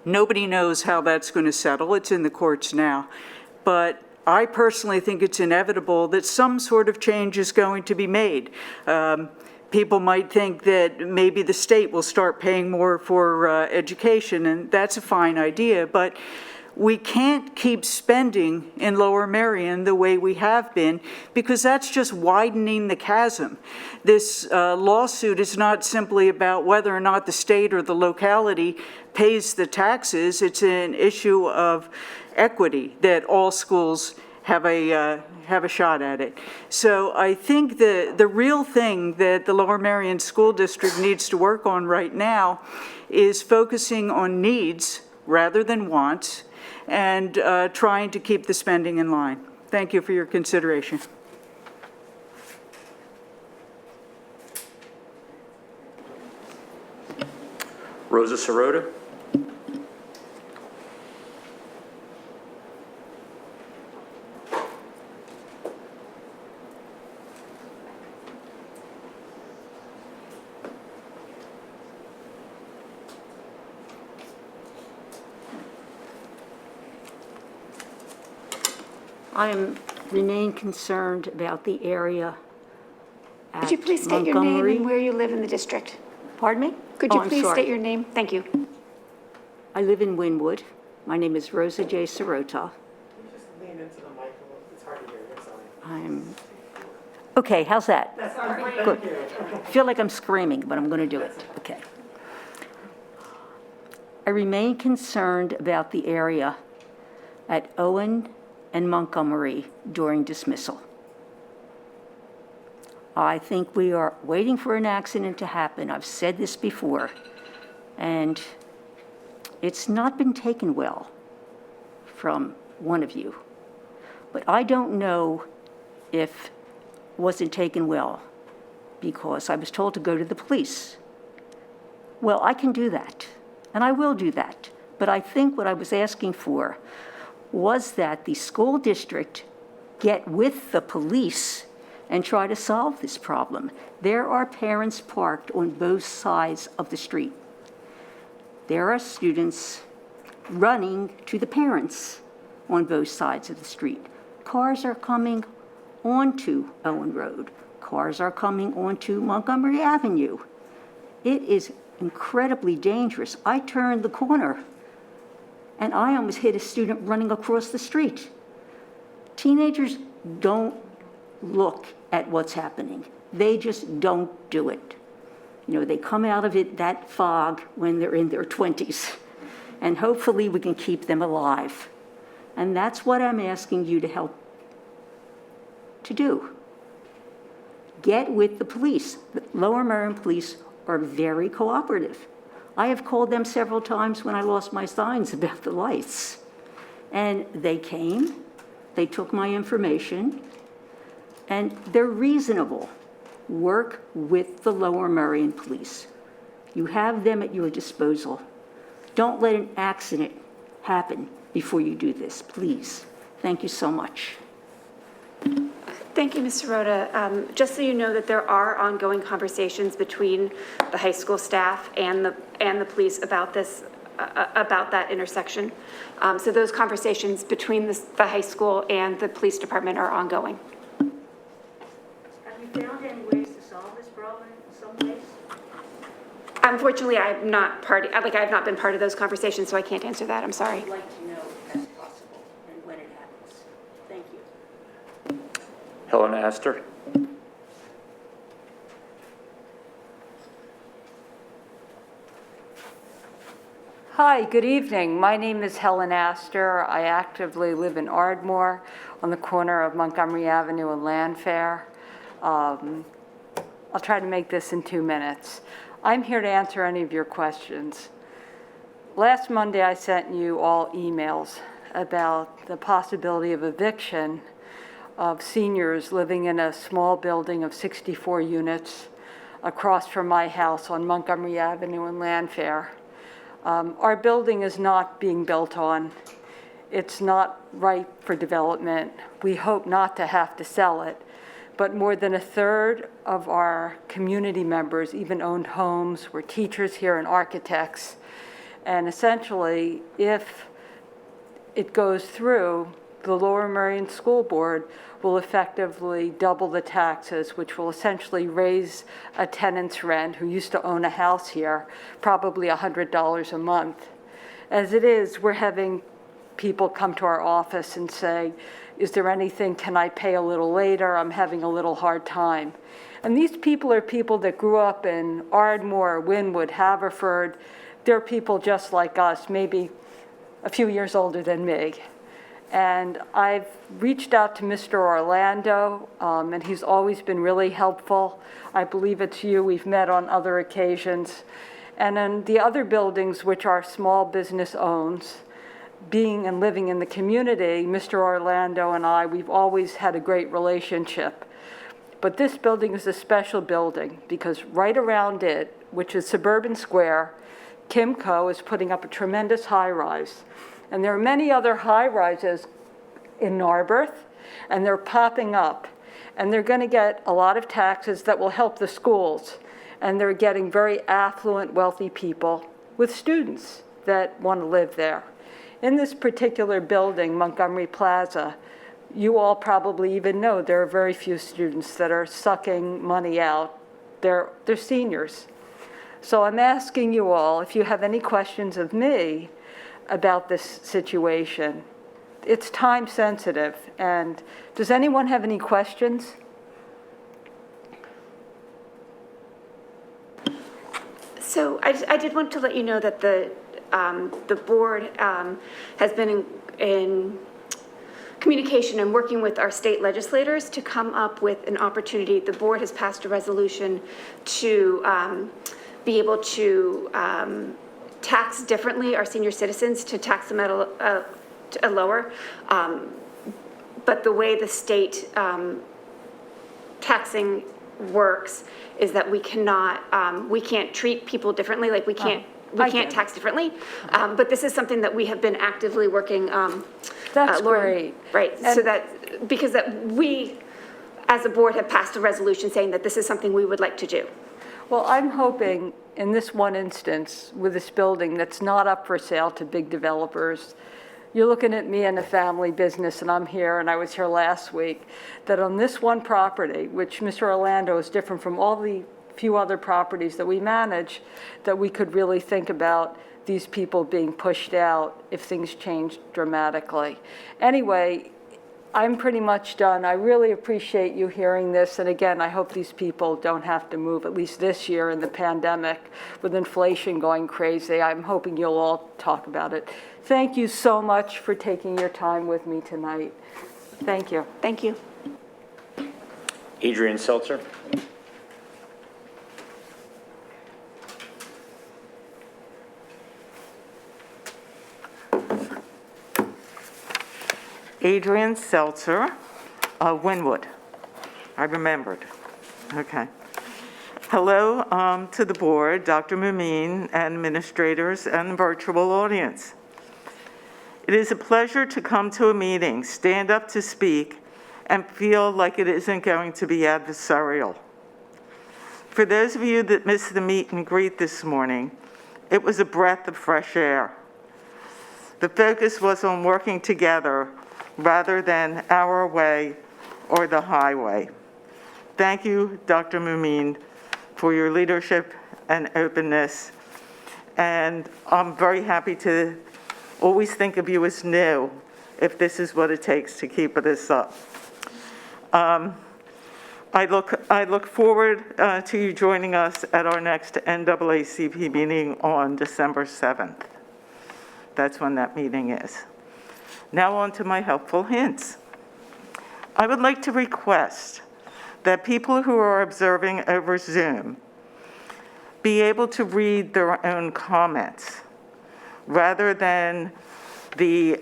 Nobody knows how that's going to settle. It's in the courts now. But I personally think it's inevitable that some sort of change is going to be made. People might think that maybe the state will start paying more for education, and that's a fine idea, but we can't keep spending in Lower Merion the way we have been, because that's just widening the chasm. This lawsuit is not simply about whether or not the state or the locality pays the taxes. It's an issue of equity, that all schools have a shot at it. So I think the real thing that the Lower Merion School District needs to work on right now is focusing on needs rather than wants, and trying to keep the spending in line. Thank you for your consideration. Rosa Sirota. I remain concerned about the area at Could you please state your name and where you live in the district? Pardon me? Could you I'm please sorry. state your name? Thank you. I live in Wynwood. My name is Rosa J. Sirota. Okay, how's that? That's great. Good. I feel like I'm screaming, but I'm going to do it. Okay. I remain concerned about the area at Owen and Montgomery during dismissal. I think we are waiting for an accident to happen. I've said this before, and it's not been taken well from one of you. But I don't know if it wasn't taken well because I was told to go to the police. Well, I can do that, and I will do that. But I think what I was asking for was that the school district get with the police and try to solve this problem. There are parents parked on both sides of the street. There are students running to the parents on both sides of the street. Cars are coming onto Owen Road. Cars are coming onto Montgomery Avenue. It is incredibly dangerous. I turned the corner and I almost hit a student running across the street. Teenagers don't look at what's happening. They just don't do it. You know, they come out of it, that fog, when they're in their 20s. And hopefully we can keep them alive. And that's what I'm asking you to help to do. Get with the police. The Lower Merion police are very cooperative. I have called them several times when I lost my signs about the lights. And they came, they took my information, and they're reasonable. Work with the Lower Merion Police. You have them at your disposal. Don't let an accident happen before you do this, please. Thank you so much. Thank you, Ms. Sirota. Just so you know that there are ongoing conversations between the high school staff and the police about this, about that intersection. So those conversations between the high school and the police department are ongoing. Have you found any ways to solve this problem in some ways? Unfortunately, I've not been part of those conversations, so I can't answer that. I'm sorry. I'd like to know if that's possible and when it happens. Thank you. Helena Astor. Hi, good evening. My name is Helen Astor. I actively live in Ardmore on the corner of Montgomery Avenue and Landfair. I'll try to make this in 2 minutes. I'm here to answer any of your questions. Last Monday, I sent you all emails about the possibility of eviction of seniors living in a small building of 64 units across from my house on Montgomery Avenue in Landfair. Our building is not being built on. It's not ripe for development. We hope not to have to sell it, but more than 1/3 of our community members even owned homes, were teachers here and architects. And essentially, if it goes through, the Lower Merion School Board will effectively double the taxes, which will essentially raise a tenant's rent who used to own a house here, probably $100 a month. As it is, we're having people come to our office and say, is there anything, can I pay a little later? I'm having a little hard time. And these people are people that grew up in Ardmore, Wynwood, Haverford. They're people just like us, maybe a few years older than me. And I've reached out to Mr. Orlando, and he's always been really helpful. I believe it's you. We've met on other occasions. And then the other buildings, which are small business owns, being and living in the community, Mr. Orlando and I, we've always had a great relationship. But this building is a special building because right around it, which is Suburban Square, Kimco is putting up a tremendous high-rise. And there are many other high-rises in Narberth, and they're popping up. And they're going to get a lot of taxes that will help the schools. And they're getting very affluent, wealthy people with students that want to live there. In this particular building, Montgomery Plaza, you all probably even know there are very few students that are sucking money out. They're seniors. So I'm asking you all, if you have any questions of me about this situation. It's time sensitive. And does anyone have any questions? So I did want to let you know that the board has been in communication and working with our state legislators to come up with an opportunity. The board has passed a resolution to be able to tax differently our senior citizens, to tax them at a lower. But the way the state taxing works is that we can't treat people differently, like we can't tax differently. But this is something that we have been actively working. That's great. Right, so that, because that we, as a board, have passed a resolution saying that this is something we would like to do. Well, I'm hoping in this one instance with this building that's not up for sale to big developers, you're looking at me and a family business, and I'm here, and I was here last week, that on this one property, which Mr. Orlando is different from all the few other properties that we manage, that we could really think about these people being pushed out if things change dramatically. Anyway, I'm pretty much done. I really appreciate you hearing this. And again, I hope these people don't have to move, at least this year in the pandemic, with inflation going crazy. I'm hoping you'll all talk about it. Thank you so much for taking your time with me tonight. Thank you. Thank you. Adrian Seltzer. Adrian Seltzer of Wynwood. I remembered. Okay. Hello to the board, Dr. Mumine, and administrators and virtual audience. It is a pleasure to come to a meeting, stand up to speak, and feel like it isn't going to be adversarial. For those of you that missed the meet and greet this morning, it was a breath of fresh air. The focus was on working together rather than our way or the highway. Thank you, Dr. Mumine, for your leadership and openness. And I'm very happy to always think of you as new if this is what it takes to keep this up. I look forward to you joining us at our next NAACP meeting on December 7th. That's when that meeting is. Now on to my helpful hints. I would like to request that people who are observing over Zoom be able to read their own comments rather than the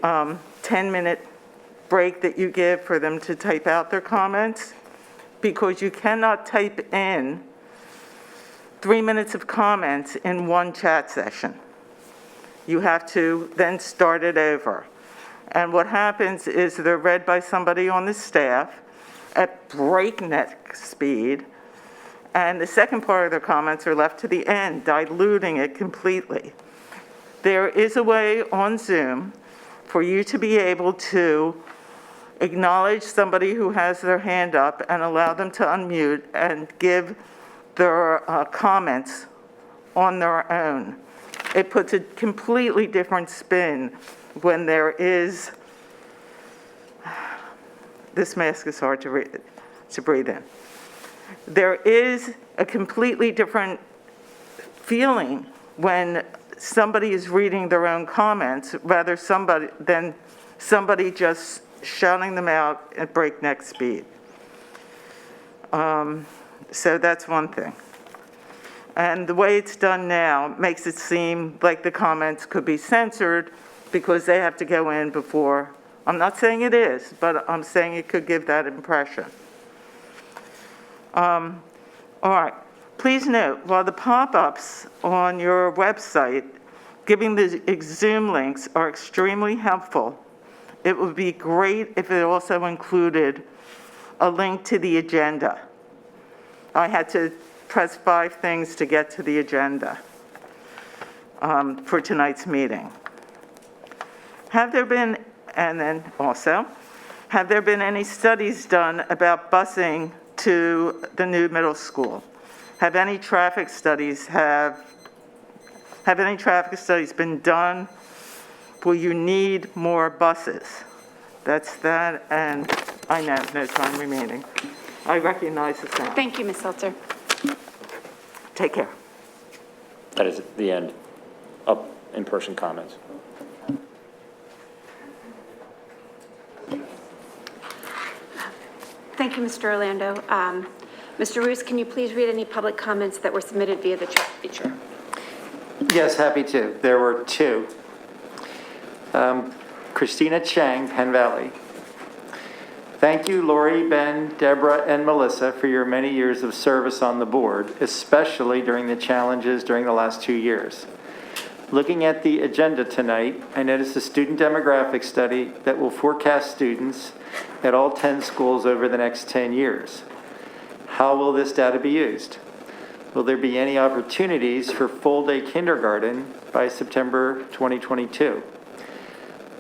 10-minute break that you give for them to type out their comments, because you cannot type in 3 minutes of comments in one chat session. You have to then start it over. And what happens is they're read by somebody on the staff at breakneck speed, and the second part of their comments are left to the end, diluting it completely. There is a way on Zoom for you to be able to acknowledge somebody who has their hand up and allow them to unmute and give their comments on their own. It puts a completely different spin when there is, this mask is hard to breathe in. There is a completely different feeling when somebody is reading their own comments rather than somebody just shouting them out at breakneck speed. So that's one thing. And the way it's done now makes it seem like the comments could be censored because they have to go in before. I'm not saying it is, but I'm saying it could give that impression. All right. Please note, while the pop-ups on your website giving the Zoom links are extremely helpful, it would be great if it also included a link to the agenda. I had to press 5 things to get to the agenda for tonight's meeting. Have there been any studies done about busing to the new middle school? Have any traffic studies been done? Will you need more buses? That's that, and I know, no time remaining. I recognize the sound. Thank you, Ms. Seltzer. Take care. That is the end of in-person comments. Thank you, Mr. Orlando. Mr. Roos, can you please read any public comments that were submitted via the chat feature? Yes, happy to. There were 2. Christina Chang, Penn Valley. Thank you, Lori, Ben, Deborah, and Melissa for your many years of service on the board, especially during the challenges during the last 2 years. Looking at the agenda tonight, I noticed a student demographic study that will forecast students at all 10 schools over the next 10 years. How will this data be used? Will there be any opportunities for full-day kindergarten by September 2022?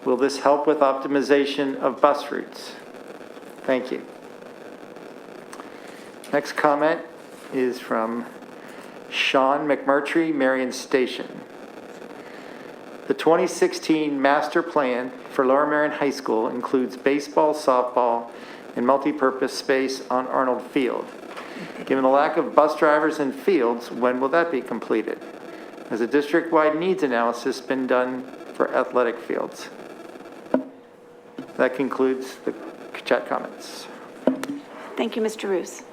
Will this help with optimization of bus routes? Thank you. Next comment is from Sean McMurtry, Marion Station. The 2016 master plan for Lower Marion High School includes baseball, softball, and multi-purpose space on Arnold Field. Given the lack of bus drivers in fields, when will that be completed? Has a district-wide needs analysis been done for athletic fields? That concludes the chat comments. Thank you, Mr. Roos.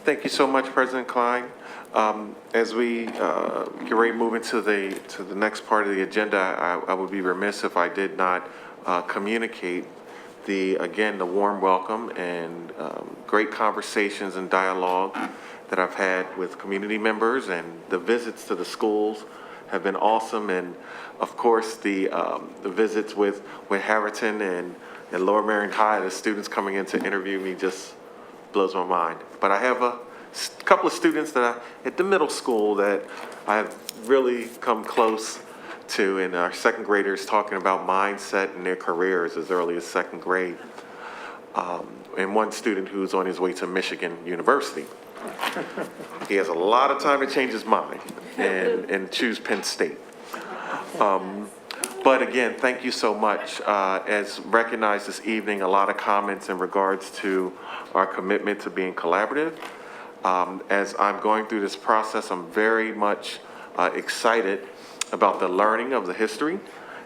Thank you so much, President Klein. As we get ready to move into the next part of the agenda, I would be remiss if I did not communicate the warm welcome and great conversations and dialogue that I've had with community members, and the visits to the schools have been awesome. And of course, the visits with Harriton and Lower Marion High, the students coming in to interview me just blows my mind. But I have a couple of students at the middle school that I've really come close to, and our second graders talking about mindset and their careers as early as second grade. And one student who's on his way to Michigan University. He has a lot of time to change his mind and choose Penn State. But again, thank you so much. As recognized this evening, a lot of comments in regards to our commitment to being collaborative. As I'm going through this process, I'm very much excited about the learning of the history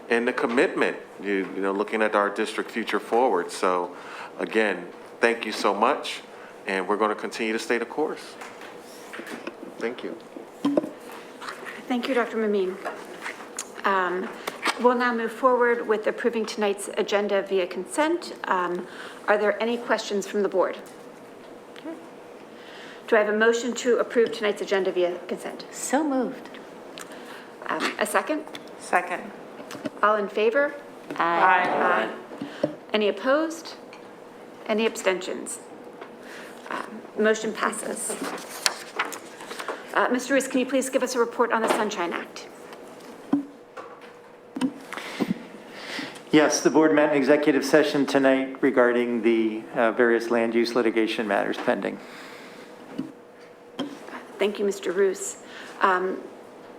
and the commitment, you know, looking at our district future forward. So again, thank you so much, and we're going to continue to stay the course. Thank you. Thank you, Dr. Mamine. We'll now move forward with approving tonight's agenda via consent. Are there any questions from the board? Okay. Do I have a motion to approve tonight's agenda via consent? So moved. A second? Second. All in favor? Aye. Any opposed? Any abstentions? Motion passes. Mr. Ruiz, can you please give us a report on the Sunshine Act? Yes, the board met in executive session tonight regarding the various land use litigation matters pending. Thank you, Mr. Roos.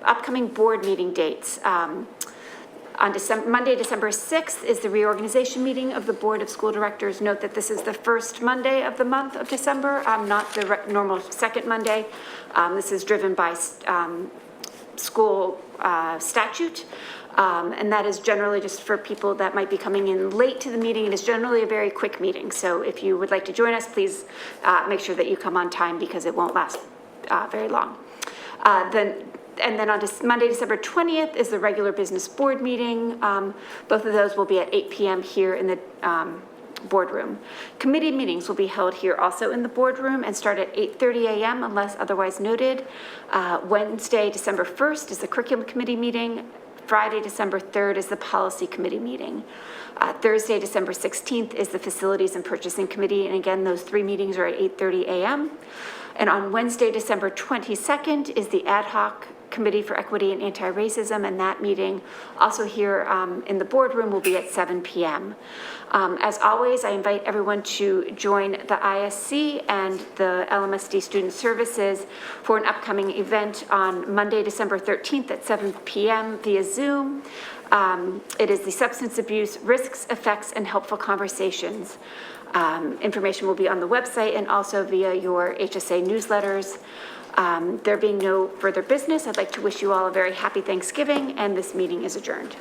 Upcoming board meeting dates. On Monday, December 6th is the reorganization meeting of the Board of School Directors. Note that this is the first Monday of the month of December, not the normal second Monday. This is driven by school statute. And that is generally just for people that might be coming in late to the meeting. It is generally a very quick meeting. So if you would like to join us, please make sure that you come on time because it won't last very long. And then on Monday, December 20th is the regular business board meeting. Both of those will be at 8 p.m. here in the boardroom. Committee meetings will be held here also in the boardroom and start at 8:30 a.m. unless otherwise noted. Wednesday, December 1st is the curriculum committee meeting. Friday, December 3rd is the policy committee meeting. Thursday, December 16th is the facilities and purchasing committee. And again, those three meetings are at 8:30 a.m. And on Wednesday, December 22nd is the ad hoc Committee for Equity and Anti-Racism, and that meeting also here in the boardroom will be at 7 p.m. As always, I invite everyone to join the ISC and the Lmsb Student Services for an upcoming event on Monday, December 13th at 7 p.m. via Zoom. It is the Substance Abuse Risks, Effects, and Helpful Conversations. Information will be on the website and also via your HSA newsletters. There being no further business, I'd like to wish you all a very happy Thanksgiving, and this meeting is adjourned.